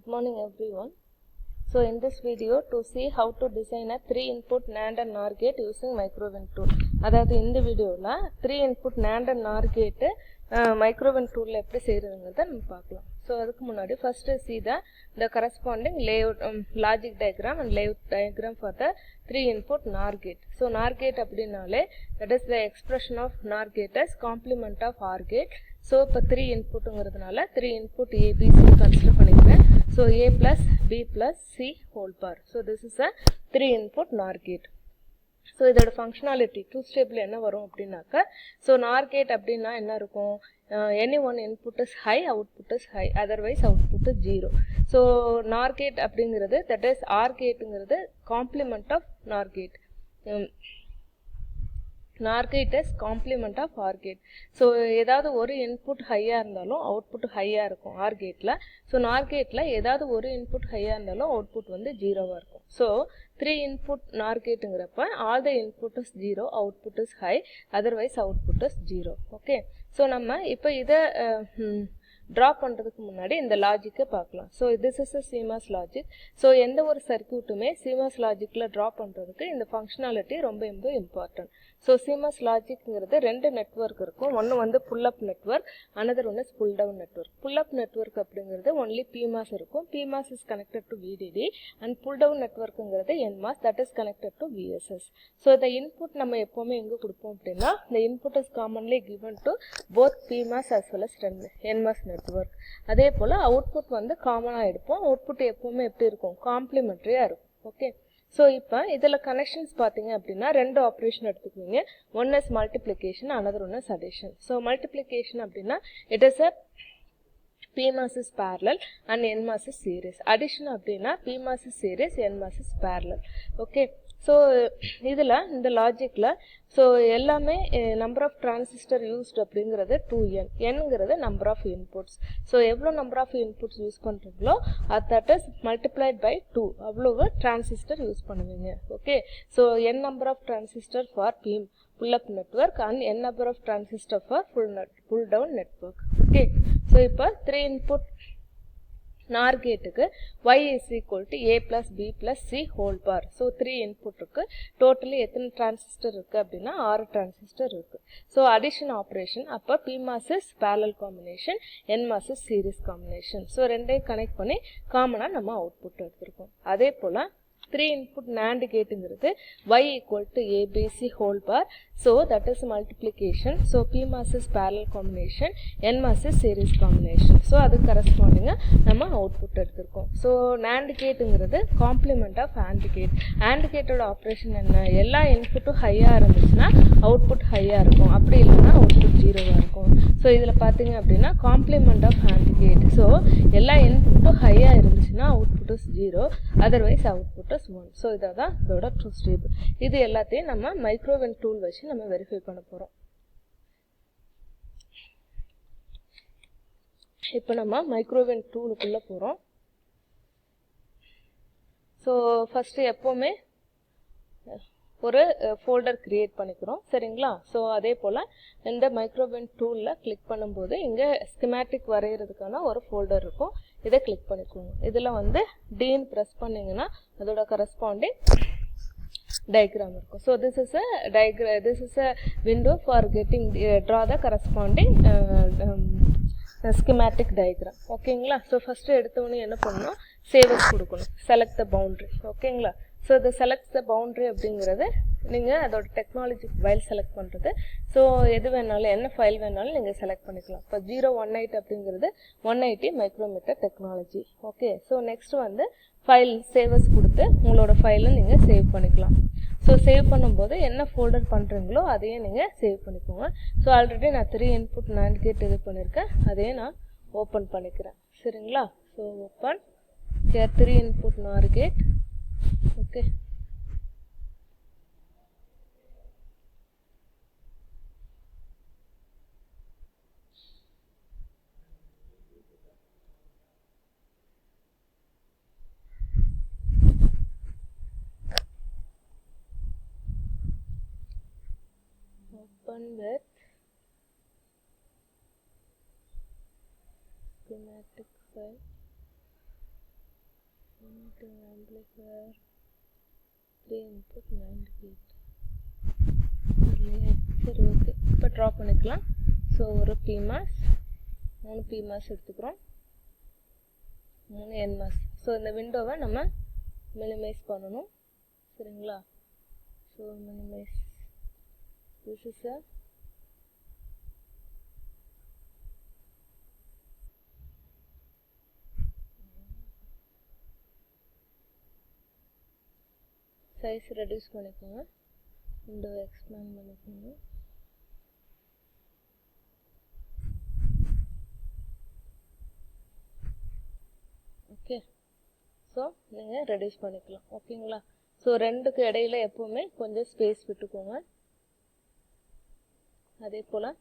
Good morning everyone. So in this video to see how to design a 3 input NAND and NOR gate using microwave tool. அதாவது இந்த வீடியோல 3 input NAND and NOR gate microwave tool எப்படி செய்யறதுங்கறத நம்ம பார்க்கலாம். So அதுக்கு முன்னாடி first see the corresponding layout logic diagram and layout diagram for the 3 input NOR gate. So NOR gate அப்படினாலே that is the expression of NOR gate as complement of OR gate. So இப்போ 3 inputங்கிறதுனால 3 input A B C consider பண்ணிக்கிறேன். So A plus B plus C whole bar. So this is a 3 input NOR gate. So இதோட functionality truth table என்ன வரும் அப்படின்னாக்க so NOR gate அப்படின்னா என்ன இருக்கும் any one input is high output is high otherwise output is 0. So NOR gate அப்படிங்கிறது that is OR gateங்கிறது complement of NOR gate. NOR gate is complement of OR gate. So ஏதாவது ஒரு input high-ஆ இருந்தாலும் output high-ஆ இருக்கும் OR gateல. So NOR gateல ஏதாவது ஒரு input high-ஆ இருந்தாலும் output வந்து 0-ஆ இருக்கும். So 3 input NOR gateங்கிறப்ப all the input is 0, output is high, otherwise output is 0. Okay. So நம்ம இப்போ இதை draw பண்றதுக்கு முன்னாடி இந்த லாஜிக்கை பார்க்கலாம். So this is a CMOS logic. So எந்த ஒரு சர்க்யூட்டுமே CMOS logicல draw பண்றதுக்கு இந்த functionality ரொம்ப important. So CMOS logicங்கிறது ரெண்டு நெட்வொர்க் இருக்கும். ஒன்னு வந்து pull up network, another one is pull down network. Pull up network அப்படிங்கிறது only PMOS இருக்கும். PMOS is connected to VDD and pull down networkங்கிறது NMOS that is connected to VSS. So the input நம்ம எப்பவுமே எங்க கொடுப்போம் அப்படின்னா the input is commonly given to both PMOS as well as NMOS network. அதே போல output வந்து காமனா எடுப்போம். output எப்பவுமே எப்படி இருக்கும் காம்ப்ளிமெண்டரியா இருக்கும். ஓகே. So இப்போ இதுல connections பாத்தீங்க அப்படின்னா ரெண்டு operation எடுத்துக்குவீங்க. one is multiplication, another one is addition. So multiplication அப்படின்னா it is a PMOS is parallel and NMOS is series. Addition அப்படின்னா PMOS is series, NMOS is parallel. Okay. So இதுல இந்த லாஜிக்ல so எல்லாமே number of transistor used அப்படிங்கிறது 2n. nங்கிறது number of inputs. So எவ்வளோ number of inputs use பண்றீங்களோ that is multiplied by 2. அவ்வளவு transistor use பண்ணுவீங்க. Okay. So n number of transistor for pull up network and n number of transistor for pull down network. Okay. So இப்போ 3 input NOR gateக்கு y is equal to a plus b plus c whole bar. So 3 input இருக்கு. Totally எத்தனை transistor இருக்கு அப்படின்னா 6 transistor இருக்கு. So addition operation அப்ப PMOS is parallel combination, NMOS is series combination. So ரெண்டையும் connect பண்ணி காமனா நம்ம அவுட்புட் எடுத்திருக்கோம். அதே போல 3 input NAND gateங்கிறது y equal to a b c whole bar. So that is multiplication. So PMOS is parallel combination, NMOS is series combination. So அது corresponding நம்ம output எடுத்திருக்கோம். So NAND gateங்கிறது complement of AND gate. AND gateோட operation என்ன எல்லா இன்புட்டும் ஹையா இருந்துச்சுன்னா output ஹையா இருக்கும். அப்படி இல்லைன்னா அவுட்புட் 0-ஆ இருக்கும். So இதுல பாத்தீங்க அப்படின்னா complement of AND gate. So எல்லா இன்புட்டும் ஹையா இருந்துச்சுன்னா output is 0, otherwise output is 1. So இதான் இதோட truth table. இது எல்லாத்தையும் நம்ம மைக்ரோவேவ் டூல் வச்சு நம்ம வெரிஃபை பண்ண போறோம். இப்போ நம்ம மைக்ரோவேவ் டூலுக்குள்ள போறோம். ஸோ ஃபர்ஸ்ட் எப்பவுமே ஒரு ஃபோல்டர் கிரியேட் பண்ணிக்கிறோம். சரிங்களா? ஸோ அதே போல் இந்த மைக்ரோவேவ் டூலில் கிளிக் பண்ணும்போது இங்கே ஸ்கிமேட்டிக் வரைகிறதுக்கான ஒரு ஃபோல்டர் இருக்கும். இதை கிளிக் பண்ணிக்கோங்க. இதில் வந்து டீன்னு ப்ரெஸ் பண்ணிங்கன்னா அதோட கரஸ்பாண்டிங் diagram இருக்கும். So this is a diagram, this is a window for getting draw the corresponding schematic diagram. ஓகேங்களா? So first எடுத்தவொடனே என்ன பண்ணணும் save as கொடுக்கணும். select the boundary. ஓகேங்களா? So the select the boundary அப்படிங்கிறது நீங்கள் அதோட டெக்னாலஜி ஃபைல் செலக்ட் பண்ணுறது. So எது வேணாலும் என்ன ஃபைல் வேணாலும் நீங்கள் செலக்ட் பண்ணிக்கலாம். இப்போ 018 அப்படிங்கிறது 180 micrometer technology. Okay. So next வந்து ஃபைல் சேவஸ் கொடுத்து உங்களோட ஃபைலை நீங்கள் சேவ் பண்ணிக்கலாம். ஸோ சேவ் பண்ணும்போது என்ன ஃபோல்டர் பண்ணுறீங்களோ அதையே நீங்கள் சேவ் பண்ணிக்கோங்க. ஸோ ஆல்ரெடி நான் 3 input NAND gate இது பண்ணியிருக்கேன். அதையே நான் ஓப்பன் பண்ணிக்கிறேன். சரிங்களா? So open here 3 input NOR gate. Okay. Open with schematic file. amplifier 3 input NAND gate. சரி ஓகே, இப்போ ட்ரா பண்ணிக்கலாம். ஸோ ஒரு PMOS, 3 PMOS எடுத்துக்கிறோம், 3 NMOS. ஸோ இந்த விண்டோவை நம்ம மினிமைஸ் பண்ணணும். சரிங்களா? So minimise, this is a size reduce பண்ணிக்கோங்க, விண்டோவை எக்ஸ்பேண்ட் பண்ணிக்கோங்க. ஓகே, ஸோ நீங்கள் ரெடியூஸ் பண்ணிக்கலாம். ஓகேங்களா? ஸோ ரெண்டுக்கு இடையில எப்போவுமே கொஞ்சம் ஸ்பேஸ் விட்டுக்கோங்க. அதே போல்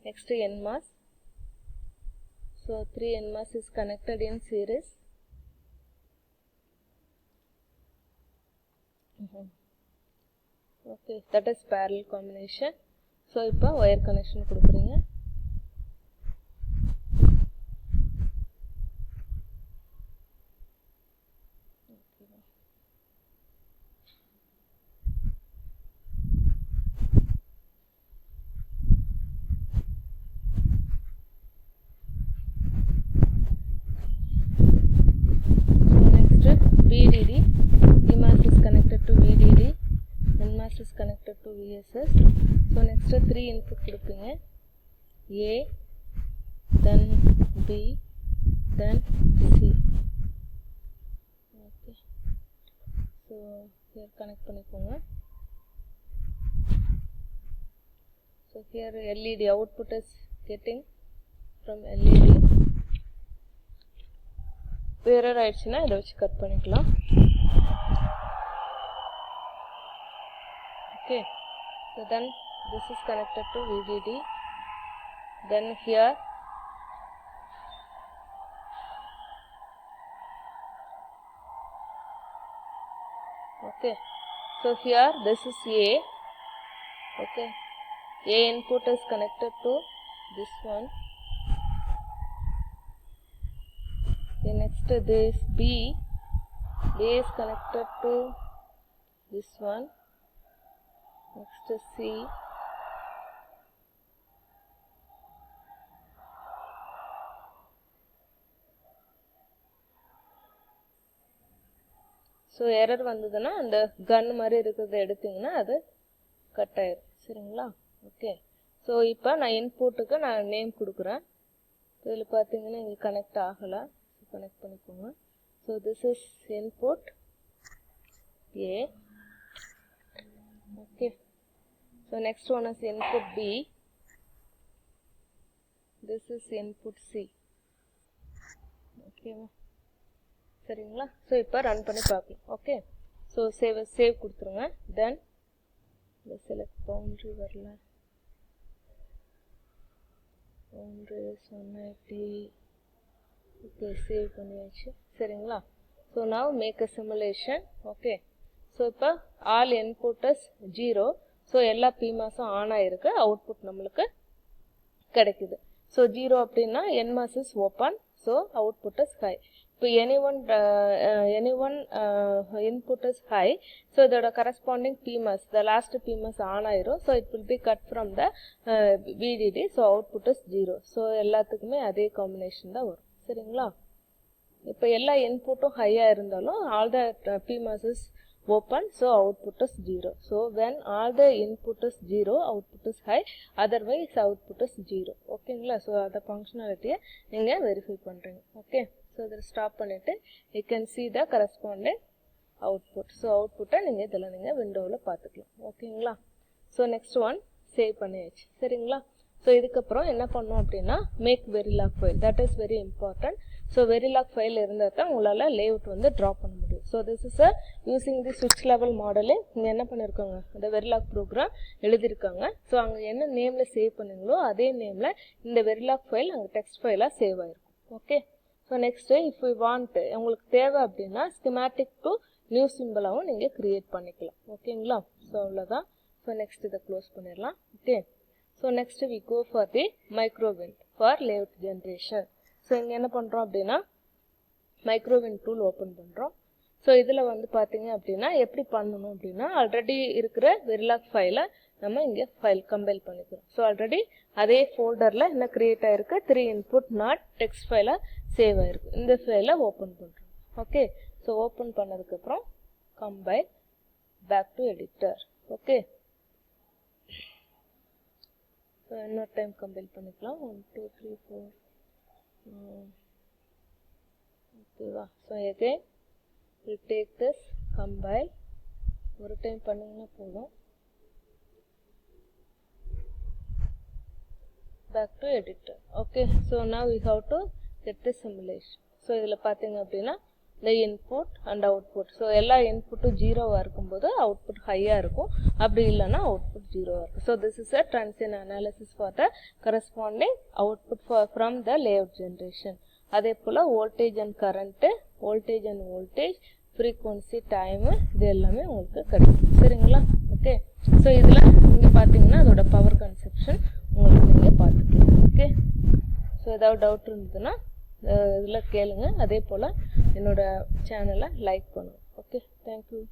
next NMOS. So 3 NMOS is connected in series. Okay, that is parallel combination. So இப்போ ஒயர் கனெக்ஷன் கொடுக்குறீங்க. VDD, PMOS is connected to VDD, NMOS is connected to VSS. So next 3 input கொடுப்பீங்க, A, then B, then C. Okay, so here connect பண்ணிக்கோங்க. So here LED output is getting from LED. வேற ஆயிடுச்சுன்னா இதை வச்சு cut பண்ணிக்கலாம். Okay, so then this is connected to VDD, then here okay, so here this is A. Okay, A input is connected to this one. Then next this B is connected to this one. Next C, so error வந்ததுன்னா அந்த கன் மாதிரி இருக்கிறத எடுத்திங்கன்னா அது cut ஆயிடும். சரிங்களா? Okay, so இப்போ நான் இன்புட்டுக்கு நான் நேம் கொடுக்குறேன். இதில் பார்த்தீங்கன்னா இங்கே கனெக்ட் ஆகலை, கனெக்ட் பண்ணிக்கோங்க. So this is input A. Okay, so next one is input B. This is input C. Okay, சரிங்களா? ஸோ இப்போ ரன் பண்ணி பார்க்கலாம். ஓகே, ஸோ சேவ் கொடுத்துருங்க. தென் இந்த செலக்ட் பவுண்ட்ரி வரல, பவுண்ட்ரி 180. ஓகே, சேவ் பண்ணியாச்சு. சரிங்களா? So now make a simulation. Okay, so இப்போ ஆல் இன்புட் இஸ் 0. ஸோ எல்லா PMOSம் ஆன் ஆகிருக்கு, அவுட்புட் நம்மளுக்கு கிடைக்குது. ஸோ 0 அப்படின்னா NMOS is open, so output is high. இப்போ any one input is high, so இதோட corresponding PMOS, the last PMOS on ஆயிரும். So it will be cut from the VDD. So output is 0. So எல்லாத்துக்குமே அதே combination தான் வரும். சரிங்களா? இப்போ எல்லா இன்புட்டும் ஹையாக இருந்தாலும் all the PMOS is open, so output is 0. So when all the input is 0, output is high, otherwise output is 0. ஓகேங்களா? ஸோ அந்த ஃபங்க்ஷனாலிட்டியை நீங்கள் வெரிஃபை பண்ணுறீங்க. ஓகே, ஸோ இதில் ஸ்டாப் பண்ணிவிட்டு you can see the corresponding output. So அவுட்புட்டை நீங்கள் இதில் நீங்கள் விண்டோவில் பார்த்துக்கலாம். ஓகேங்களா? ஸோ நெக்ஸ்ட் ஒன் சேவ் பண்ணியாச்சு. சரிங்களா? ஸோ இதுக்கப்புறம் என்ன பண்ணோம் அப்படின்னா make Verilog file, that is very important. So Verilog file இருந்தால் தான் உங்களால் லேஅவுட் வந்து ட்ரா பண்ண முடியும். So this is using the சுவிட்ச் லெவல் மாடலு. இங்கே என்ன பண்ணியிருக்காங்க, அந்த வெரிலாக் ப்ரோக்ராம் எழுதியிருக்காங்க. ஸோ அங்கே என்ன நேமில் சேவ் பண்ணீங்களோ அதே நேமில் இந்த வெரிலாக் ஃபைல் அங்கே டெக்ஸ்ட் ஃபைலாக சேவ் ஆகிருக்கும். Okay, so next if you want, உங்களுக்கு தேவை அப்படின்னா ஸ்கிமேட்டிக் டு நியூ சிம்பிளாகவும் நீங்கள் க்ரியேட் பண்ணிக்கலாம். ஓகேங்களா? ஸோ அவ்வளோதான். ஸோ நெக்ஸ்ட் இதை க்ளோஸ் பண்ணிடலாம். Okay, so next we go for the Microwind for layout generation. So இங்கே என்ன பண்ணுறோம் அப்படின்னா மைக்ரோவிண்ட் டூல் ஓப்பன் பண்ணுறோம். ஸோ இதில் வந்து பார்த்தீங்க அப்படின்னா எப்படி பண்ணணும் அப்படின்னா ஆல்ரெடி இருக்கிற வெரிலாக் ஃபைலை நம்ம இங்கே ஃபைல் கம்பைல் பண்ணிக்கிறோம். ஸோ ஆல்ரெடி அதே ஃபோல்டரில் என்ன க்ரியேட் ஆகிருக்கு 3 input not டெக்ஸ்ட் ஃபைலாக சேவ் ஆகிருக்கு. இந்த ஃபைலை ஓப்பன் பண்ணுறோம். ஓகே, ஸோ ஓப்பன் பண்ணதுக்கப்புறம் compile back to editor. Okay, so இன்னொரு டைம் கம்பைல் பண்ணிக்கலாம். 1 2 3 4 ஓகேவா. So again we'll take this compile ஒரு டைம் பண்ணிங்கன்னா போதும். back to editor. Okay, so now we have to get the simulation. So இதில் பார்த்தீங்க அப்படின்னா the input and output. So எல்லா இன்புட்டும் ஜீரோவாக இருக்கும்போது அவுட்புட் ஹையாக இருக்கும், அப்படி இல்லைன்னா அவுட்புட் ஜீரோவாக இருக்கும். So this is a transient analysis for the corresponding output from the layout generation. அதே போல் voltage and current, voltage and voltage, frequency, time, இது எல்லாமே உங்களுக்கு கிடைக்கும். சரிங்களா. ஓகே, ஸோ இதில் இங்கே பார்த்தீங்கன்னா அதோட பவர் கன்சப்ஷன் உங்களுக்கு நீங்கள் பார்த்துக்கலாம். ஓகே, ஸோ ஏதாவது டவுட் இருந்ததுன்னா இதில் கேளுங்க. அதே போல் என்னோட சேனலை லைக் பண்ணுங்க. Okay, thank you.